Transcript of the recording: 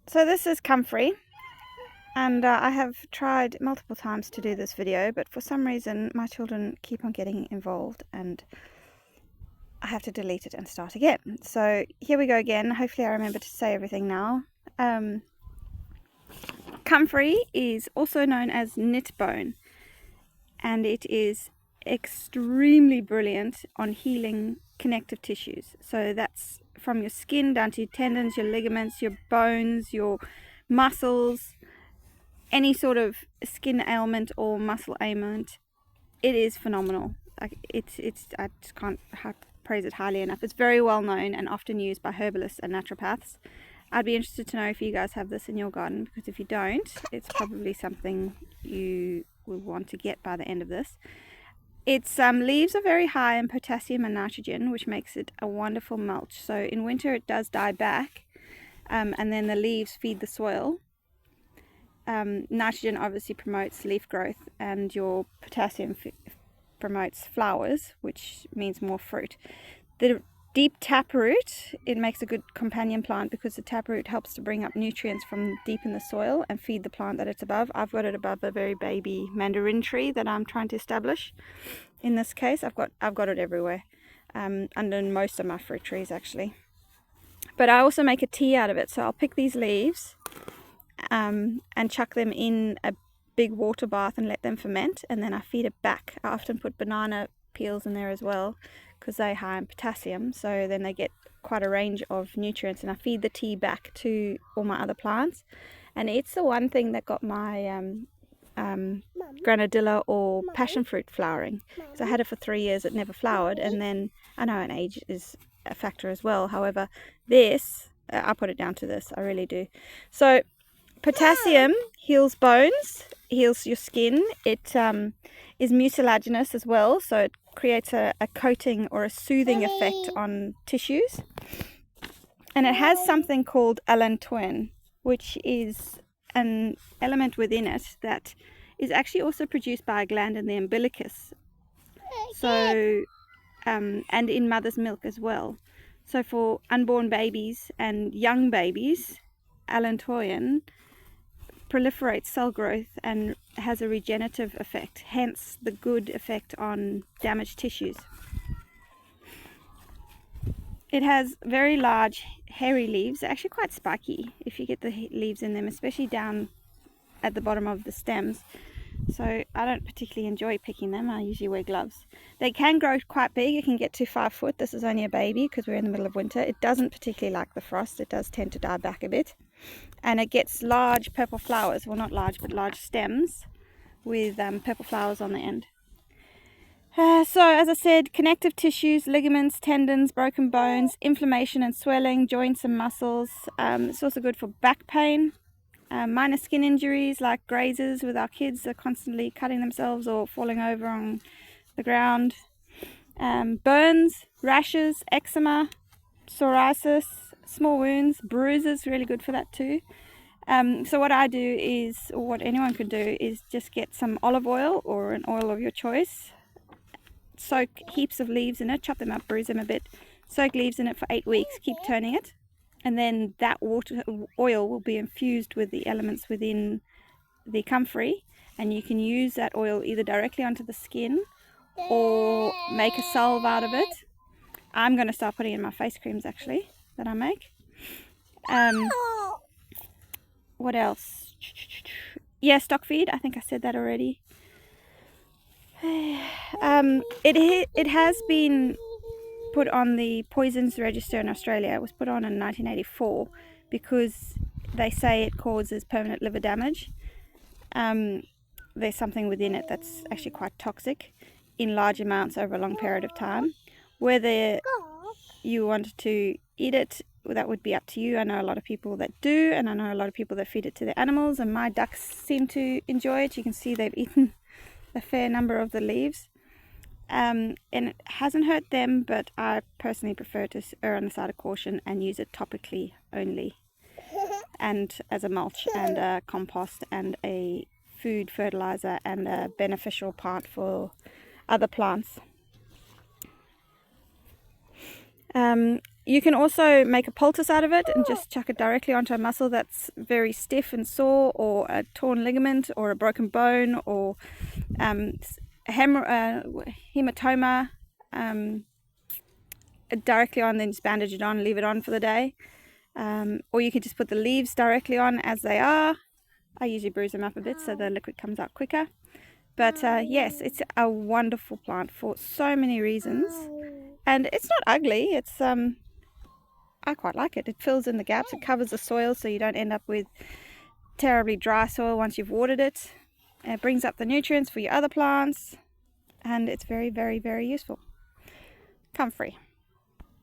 So this is Comfrey, and I have tried multiple times to do this video, but for some reason my children keep on getting involved and I have to delete it and start again. So here we go again. Hopefully I remember to say everything now. Comfrey is also known as knit bone, and it is extremely brilliant on healing connective tissues. So that's from your skin down to your tendons, your ligaments, your bones, your muscles, any sort of skin ailment or muscle ailment. It is phenomenal. Like it's I just can't praise it highly enough. It's very well known and often used by herbalists and naturopaths. I'd be interested to know if you guys have this in your garden, because if you don't, it's probably something you will want to get by the end of this. Its leaves are very high in potassium and nitrogen, which makes it a wonderful mulch. So in winter it does die back, and then the leaves feed the soil. Nitrogen obviously promotes leaf growth, and your potassium promotes flowers, which means more fruit. The deep taproot, it makes a good companion plant because the taproot helps to bring up nutrients from deep in the soil and feed the plant that it's above. I've got it above a very baby mandarin tree that I'm trying to establish. In this case, I've got it everywhere, under most of my fruit trees actually. But I also make a tea out of it. So I'll pick these leaves and chuck them in a big water bath and let them ferment, and then I feed it back. I often put banana peels in there as well because they're high in potassium, so then they get quite a range of nutrients, and I feed the tea back to all my other plants. And it's the one thing that got my granadilla or passion fruit flowering. So I had it for 3 years, it never flowered, and then I know an age is a factor as well. However, this I put it down to this, I really do. So potassium heals bones, heals your skin. It is mucilaginous as well, so it creates a coating or a soothing effect on tissues. And it has something called allantoin, which is an element within it that is actually also produced by a gland in the umbilicus. So, and in mother's milk as well. So for unborn babies and young babies, allantoin proliferates cell growth and has a regenerative effect, hence the good effect on damaged tissues. It has very large hairy leaves. They're actually quite spiky if you get the leaves in them, especially down at the bottom of the stems. So I don't particularly enjoy picking them. I usually wear gloves. They can grow quite big. It can get to 5 foot. This is only a baby because we're in the middle of winter. It doesn't particularly like the frost. It does tend to die back a bit. And it gets large purple flowers. Well, not large, but large stems with purple flowers on the end. So as I said, connective tissues, ligaments, tendons, broken bones, inflammation and swelling, joints and muscles. It's also good for back pain. Minor skin injuries like grazers with our kids are constantly cutting themselves or falling over on the ground. Burns, rashes, eczema, psoriasis, small wounds, bruises, really good for that too. So what I do is, or what anyone can do, is just get some olive oil or an oil of your choice, soak heaps of leaves in it, chop them up, bruise them a bit, soak leaves in it for 8 weeks, keep turning it, and then that oil will be infused with the elements within the comfrey, and you can use that oil either directly onto the skin or make a salve out of it. I'm going to start putting in my face creams actually that I make. What else? Yeah, stock feed. I think I said that already. It has been put on the poisons register in Australia. It was put on in 1984 because they say it causes permanent liver damage. There's something within it that's actually quite toxic in large amounts over a long period of time. Whether you want to eat it, that would be up to you. I know a lot of people that do, and I know a lot of people that feed it to their animals, and my ducks seem to enjoy it. You can see they've eaten a fair number of the leaves, and it hasn't hurt them, but I personally prefer to err on the side of caution and use it topically only, and as a mulch and a compost and a food fertilizer and a beneficial part for other plants. You can also make a poultice out of it and just chuck it directly onto a muscle that's very stiff and sore, or a torn ligament, or a broken bone, or hematoma, directly on, then just bandage it on, leave it on for the day. Or you could just put the leaves directly on as they are. I usually bruise them up a bit so the liquid comes out quicker. But yes, it's a wonderful plant for so many reasons. And it's not ugly. It's I quite like it. It fills in the gaps. It covers the soil so you don't end up with terribly dry soil once you've watered it. It brings up the nutrients for your other plants. And it's very, very, very useful. Comfrey.